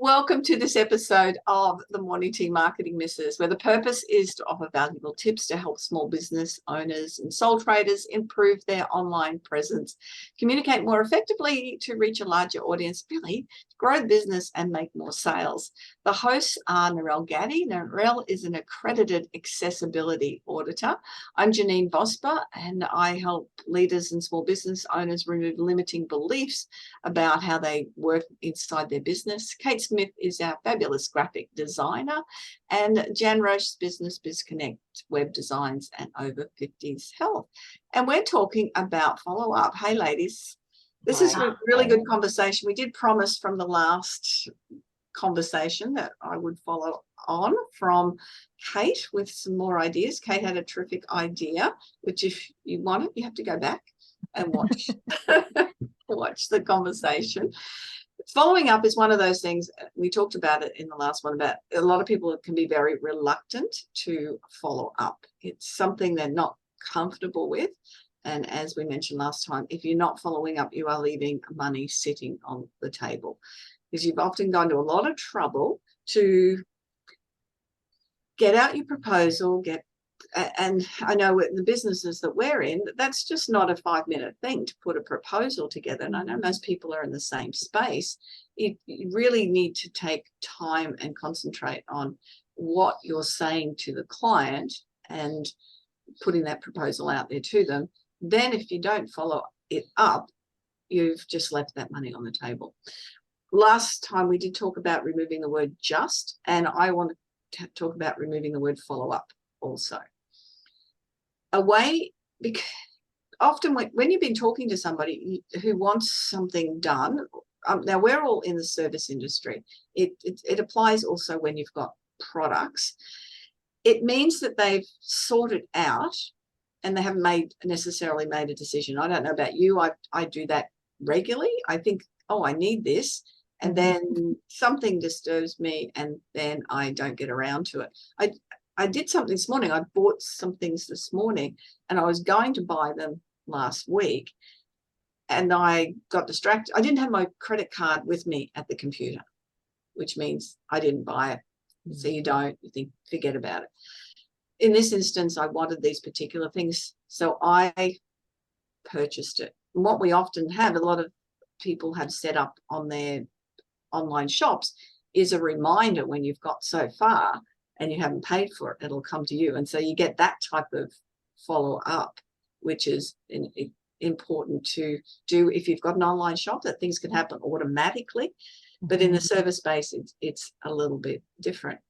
Welcome to this episode of the Morning Tea Marketing Misses, where the purpose is to offer valuable tips to help small business owners and sole traders improve their online presence, communicate more effectively to reach a larger audience, really grow the business and make more sales. The hosts are Narelle Gaddy. Narelle is an accredited accessibility auditor. I'm Janeen Vosper, and I help leaders and small business owners remove limiting beliefs about how they work inside their business. Kate Smith is our fabulous graphic designer, and Jan Roche's Business BizConnect web designs and over 50s health. And we're talking about follow-up. Hey, ladies, this is a really good conversation. We did promise from the last conversation that I would follow on from Kate with some more ideas. Kate had a terrific idea, which if you want it, you have to go back and watch watch the conversation. Following up is one of those things, we talked about it in the last one, about a lot of people can be very reluctant to follow up. It's something they're not comfortable with. And as we mentioned last time, if you're not following up, you are leaving money sitting on the table, because you've often gone to a lot of trouble to get out your proposal, and I know in the businesses that we're in, that's just not a 5-minute thing to put a proposal together. And I know most people are in the same space. You really need to take time and concentrate on what you're saying to the client and putting that proposal out there to them. Then if you don't follow it up, you've just left that money on the table. Last time we did talk about removing the word just, and I want to talk about removing the word follow up also. Because often when you've been talking to somebody who wants something done, now we're all in the service industry. It applies also when you've got products. It means that they've sorted out and they haven't necessarily made a decision. I don't know about you. I do that regularly. I think, oh, I need this. And then something disturbs me and then I don't get around to it. I did something this morning. I bought some things this morning and I was going to buy them last week and I got distracted. I didn't have my credit card with me at the computer, which means I didn't buy it. So you think, forget about it. In this instance, I wanted these particular things, so I purchased it. And what we often have, a lot of people have set up on their online shops, is a reminder when you've got so far and you haven't paid for it, it'll come to you. And so you get that type of follow-up, which is important to do if you've got an online shop, that things can happen automatically. But in the service space, it's a little bit different.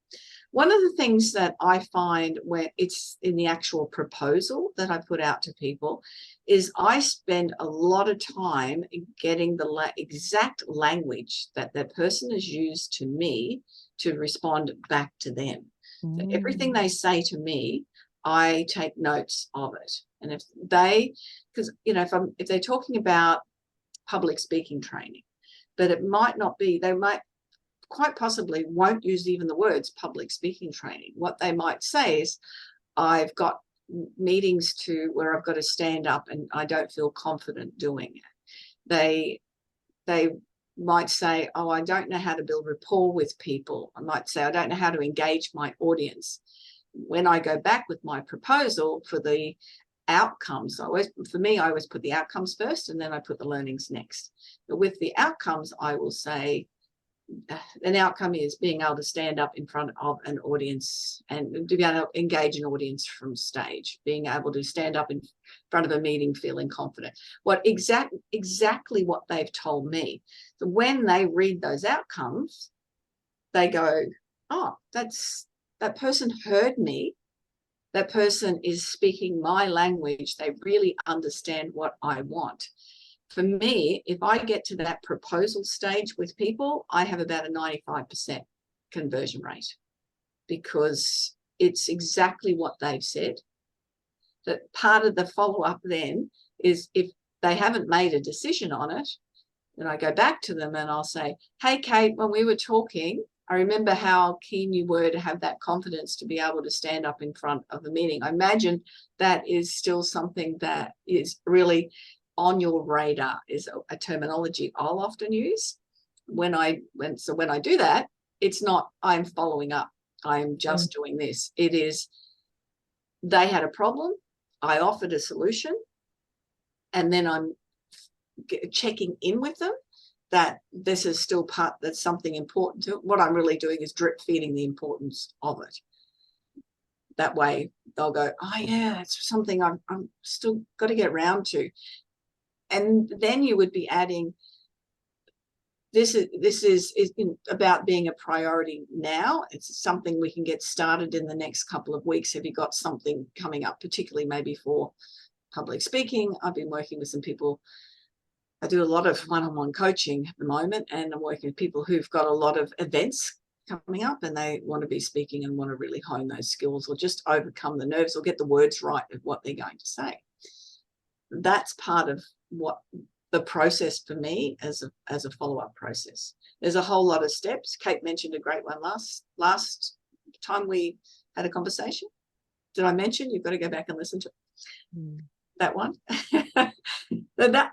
One of the things that I find when it's in the actual proposal that I put out to people is I spend a lot of time getting the exact language that that person has used to me to respond back to them. So everything they say to me, I take notes of it. And because if they're talking about public speaking training, but it might not be, they might quite possibly won't use even the words public speaking training. What they might say is, I've got meetings where I've got to stand up and I don't feel confident doing it. They might say, oh, I don't know how to build rapport with people. I might say, I don't know how to engage my audience. When I go back with my proposal for the outcomes, I always put the outcomes first and then I put the learnings next. But with the outcomes, I will say, an outcome is being able to stand up in front of an audience and to be able to engage an audience from stage, being able to stand up in front of a meeting feeling confident. Exactly what they've told me. So when they read those outcomes, they go, oh, that person heard me. That person is speaking my language. They really understand what I want. For me, if I get to that proposal stage with people, I have about a 95% conversion rate, because it's exactly what they've said. That part of the follow-up then is, if they haven't made a decision on it, then I go back to them and I'll say, hey, Kate, when we were talking, I remember how keen you were to have that confidence to be able to stand up in front of a meeting. I imagine that is still something that is really on your radar, is a terminology I'll often use. when I do that, it's not I'm following up, I'm just doing this. It is, they had a problem, I offered a solution, and then I'm checking in with them that this is still that's something important to it. What I'm really doing is drip feeding the importance of it. That way they'll go, oh yeah, it's something I'm still got to get around to. And then you would be adding, this is about being a priority now. It's something we can get started in the next couple of weeks. Have you got something coming up, particularly maybe for public speaking? I've been working with some people. I do a lot of one-on-one coaching at the moment, and I'm working with people who've got a lot of events coming up and they want to be speaking and want to really hone those skills or just overcome the nerves or get the words right of what they're going to say. That's part of what the process for me as a follow-up process. There's a whole lot of steps. Kate mentioned a great one last time we had a conversation. Did I mention you've got to go back and listen to that one?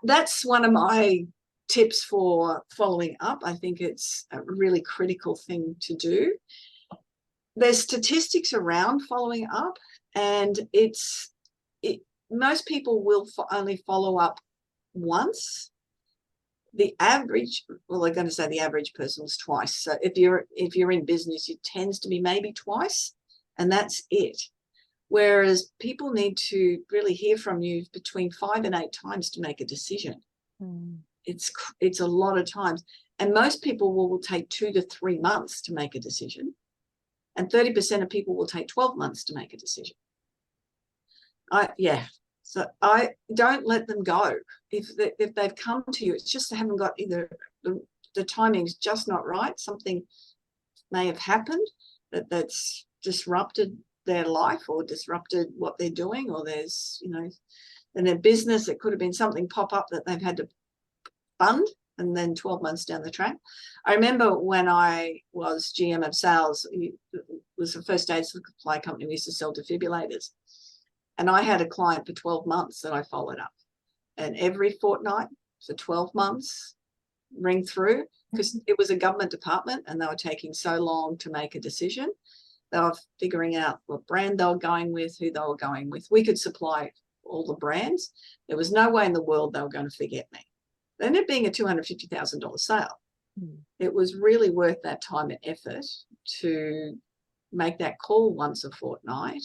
That's one of my tips for following up. I think it's a really critical thing to do. There's statistics around following up, and most people will only follow up once. The average, well, they're going to say the average person was twice. So if you're in business, it tends to be maybe twice, and that's it. Whereas people need to really hear from you between 5 and 8 times to make a decision. It's a lot of times, and most people will take 2 to 3 months to make a decision, and 30% of people will take 12 months to make a decision. So I don't let them go. If they've come to you, it's just they haven't got either the timing's just not right. Something may have happened that's disrupted their life or disrupted what they're doing, or there's, in their business, it could have been something pop up that they've had to fund, and then 12 months down the track. I remember when I was GM of sales, it was the first aid supply company, we used to sell defibrillators. And I had a client for 12 months that I followed up. And every fortnight for 12 months, ring through, because it was a government department and they were taking so long to make a decision. They were figuring out what brand they were going with, who they were going with. We could supply all the brands. There was no way in the world they were going to forget me. It ended up being a $250,000 sale. It was really worth that time and effort to make that call once a fortnight.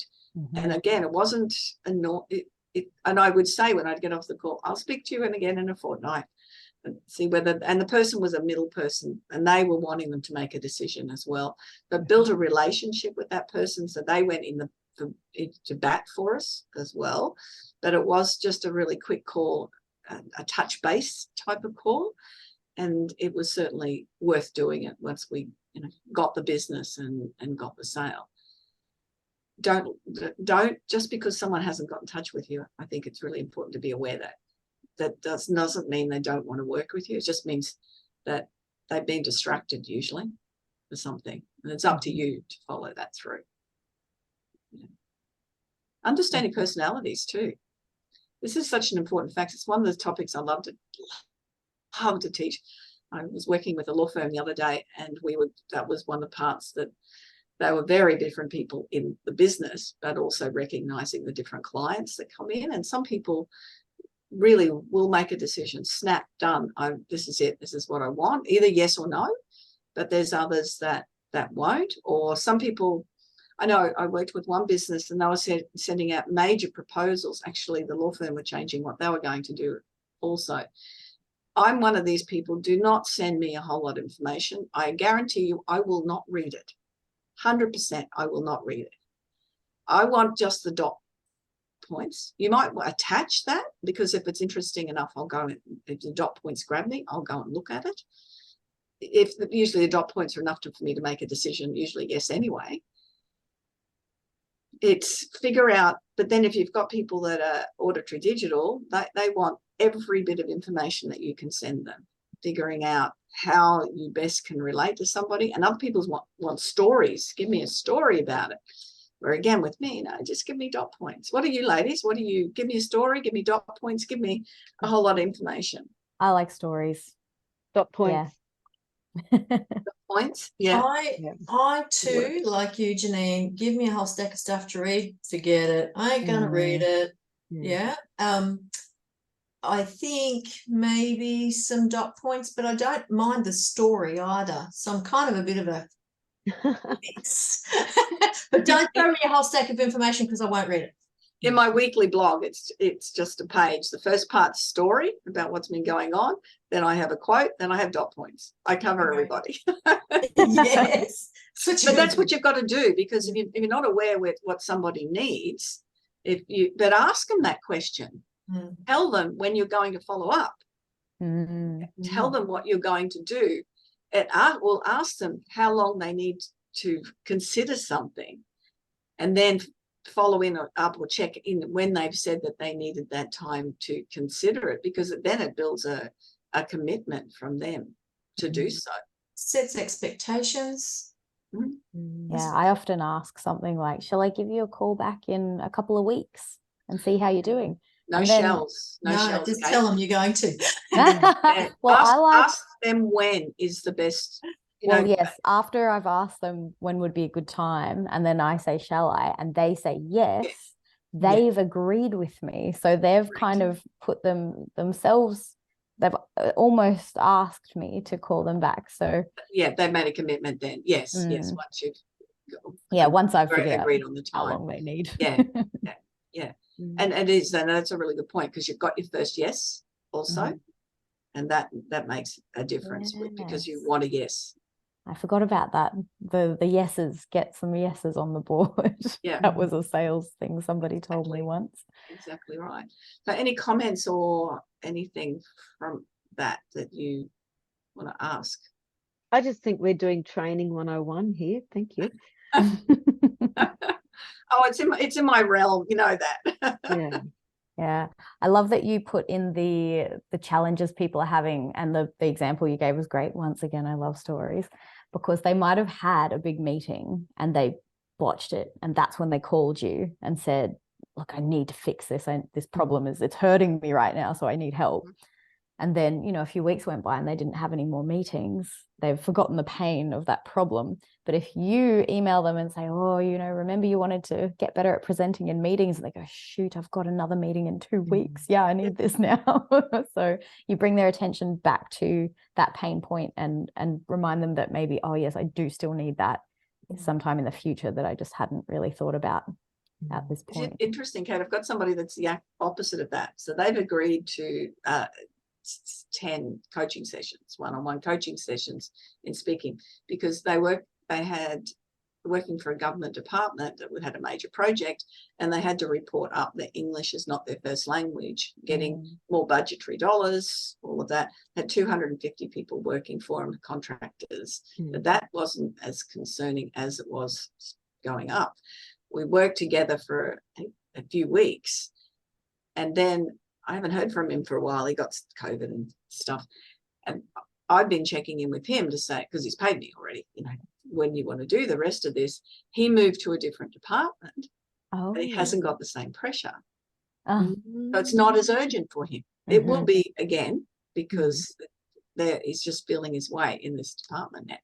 And again, it wasn't and I would say when I'd get off the call, I'll speak to you again in a fortnight and see whether, and the person was a middle person and they were wanting them to make a decision as well, but built a relationship with that person. So they went to bat for us as well. But it was just a really quick call, a touch base type of call. And it was certainly worth doing it once we got the business and got the sale. Don't just because someone hasn't got in touch with you, I think it's really important to be aware that doesn't mean they don't want to work with you. It just means that they've been distracted usually for something, and it's up to you to follow that through. Understanding personalities too. This is such an important fact. It's one of the topics I love to teach. I was working with a law firm the other day, and that was one of the parts that they were very different people in the business, but also recognizing the different clients that come in. And some people really will make a decision, snap, done. This is it. This is what I want, either yes or no. But there's others that won't. Or some people, I know I worked with one business and they were sending out major proposals. Actually, the law firm were changing what they were going to do also. I'm one of these people. Do not send me a whole lot of information. I guarantee you I will not read it. 100% I will not read it. I want just the dot points. You might attach that, because if it's interesting enough, I'll go and if the dot points grab me, I'll go and look at it. Usually the dot points are enough for me to make a decision, usually yes anyway. It's figure out, but then if you've got people that are auditory digital, they want every bit of information that you can send them, figuring out how you best can relate to somebody. And other people want stories. Give me a story about it. Where again, with me, just give me dot points. What are you ladies? Give me a story, give me dot points, give me a whole lot of information. I like stories. Dot points. Points. Yeah. I too, like you, Janine, give me a whole stack of stuff to read, forget it. I ain't gonna read it. Yeah. I think maybe some dot points, but I don't mind the story either. So I'm kind of a bit of a mix. But don't throw me a whole stack of information because I won't read it. In my weekly blog, it's just a page. The first part's story about what's been going on. Then I have a quote. Then I have dot points. I cover everybody. Yes. But that's what you've got to do, because if you're not aware with what somebody needs, but ask them that question. Tell them when you're going to follow up. Tell them what you're going to do. And we'll ask them how long they need to consider something, and then follow up or check in when they've said that they needed that time to consider it, because then it builds a commitment from them to do so. Sets expectations. Yeah, I often ask something like, shall I give you a call back in a couple of weeks and see how you're doing? No shells. Just tell them you're going to. Well, ask them when is the best. Yes, after I've asked them when would be a good time, and then I say, shall I? And they say yes, they've agreed with me. So they've kind of put themselves, they've almost asked me to call them back. So they've made a commitment then. Yes, once you've once I've figured agreed out on the time how long they need. And it is, and that's a really good point, because you've got your first yes also, and that makes a difference because you want a yes. I forgot about that. The yeses, get some yeses on the board. That was a sales thing somebody told me once. Exactly right. So any comments or anything from that you want to ask? I just think we're doing training 101 here. Thank you. It's in my realm, you know that. Yeah, I love that you put in the challenges people are having, and the example you gave was great. Once again, I love stories, because they might have had a big meeting and they botched it, and that's when they called you and said, look, I need to fix this, and this problem it's hurting me right now, so I need help. And then, a few weeks went by and they didn't have any more meetings. They've forgotten the pain of that problem. But if you email them and say, oh, remember you wanted to get better at presenting in meetings, and they go, shoot, I've got another meeting in 2 weeks. Yeah, I need this now. So you bring their attention back to that pain point and remind them that maybe, oh, yes, I do still need that sometime in the future that I just hadn't really thought about at this point. It's interesting, Kate. I've got somebody that's the opposite of that. So they've agreed to 10 coaching sessions, one-on-one coaching sessions in speaking, because they had working for a government department that had a major project, and they had to report up that English is not their first language, getting more budgetary dollars, all of that. Had 250 people working for them, contractors, but that wasn't as concerning as it was going up. We worked together for a few weeks, and then I haven't heard from him for a while. He got COVID and stuff. And I've been checking in with him to say, because he's paid me already, when you want to do the rest of this. He moved to a different department. But he hasn't got the same pressure. So it's not as urgent for him. It will be again, because he's just feeling his way in this department now.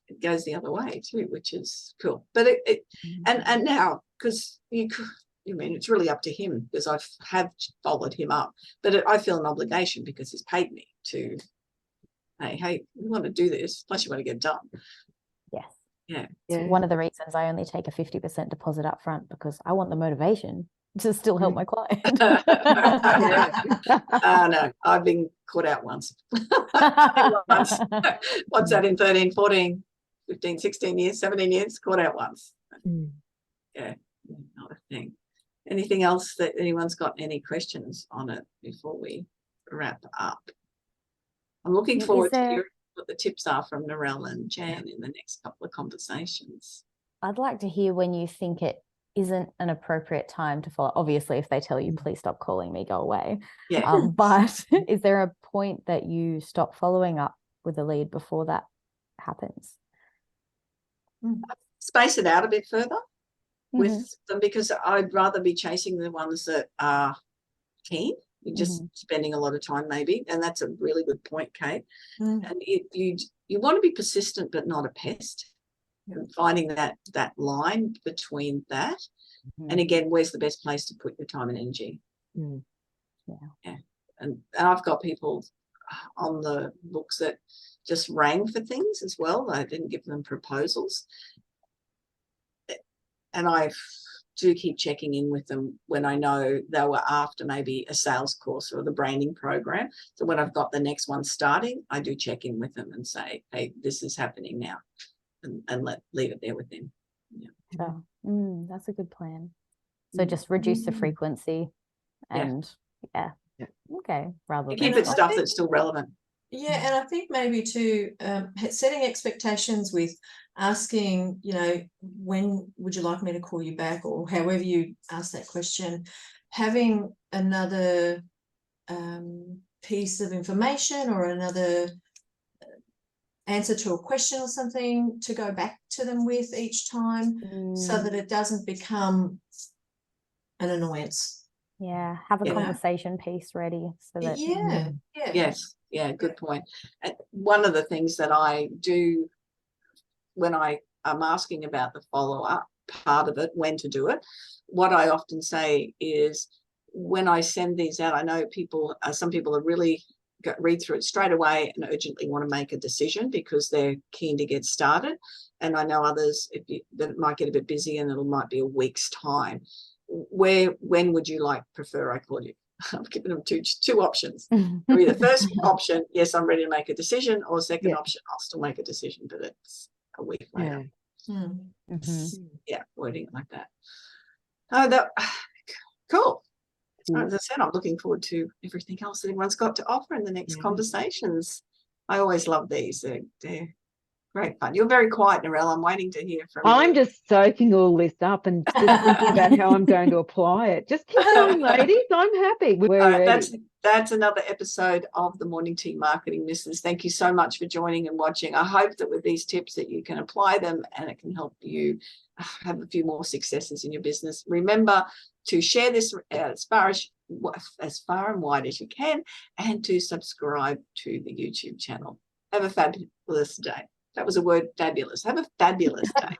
It goes the other way too, which is cool. But and now, because it's really up to him, because I have followed him up, but I feel an obligation because he's paid me to, hey, you want to do this, plus you want to get it done. Yes. Yeah. It's one of the reasons I only take a 50% deposit up front, because I want the motivation to still help my client. No, I've been caught out once. What's that, in 13, 14, 15, 16 years, 17 years, caught out once. Yeah, not a thing. Anything else that anyone's got any questions on it before we wrap up? I'm looking forward to hearing what the tips are from Narelle and Jan in the next couple of conversations. I'd like to hear when you think it isn't an appropriate time to follow. Obviously, if they tell you, please stop calling me, go away. But is there a point that you stop following up with a lead before that happens? Space it out a bit further with them, because I'd rather be chasing the ones that are keen You're just spending a lot of time maybe, and that's a really good point, Kate. And you want to be persistent but not a pest. And finding that line between that, and again, where's the best place to put your time and energy? Yeah. And I've got people on the books that just rang for things as well. I didn't give them proposals, and I do keep checking in with them when I know they were after maybe a sales course or the branding program. So when I've got the next one starting, I do check in with them and say, hey, this is happening now, and leave it there with them. That's a good plan. So just reduce the frequency and okay, rather keep it stuff that's still relevant. Yeah, and I think maybe too, setting expectations with asking, you know, when would you like me to call you back, or however you ask that question, having another piece of information or another answer to a question or something to go back to them with each time, so that it doesn't become an annoyance. Yeah, have a conversation piece ready so that Yes, good point. And one of the things that I do when I am asking about the follow-up part of it, when to do it, what I often say is, when I send these out, I know some people are really read through it straight away and urgently want to make a decision because they're keen to get started, and I know others that might get a bit busy and it might be a week's time. When would you prefer I call you? I'm giving them two options. The first option, yes, I'm ready to make a decision, or second option, I'll still make a decision, but it's a week later. Wording it like that. Cool. As I said, I'm looking forward to everything else that everyone's got to offer in the next conversations. I always love these. They're great fun. You're very quiet, Narelle. I'm waiting to hear from you. I'm just soaking all this up and just thinking about how I'm going to apply it. Just keep going, ladies. I'm happy. We're ready. That's another episode of the Morning Tea Marketing Missus. Thank you so much for joining and watching. I hope that with these tips that you can apply them and it can help you have a few more successes in your business. Remember to share this as far and wide as you can, and to subscribe to the YouTube channel. Have a fabulous day. That was a word, fabulous. Have a fabulous day.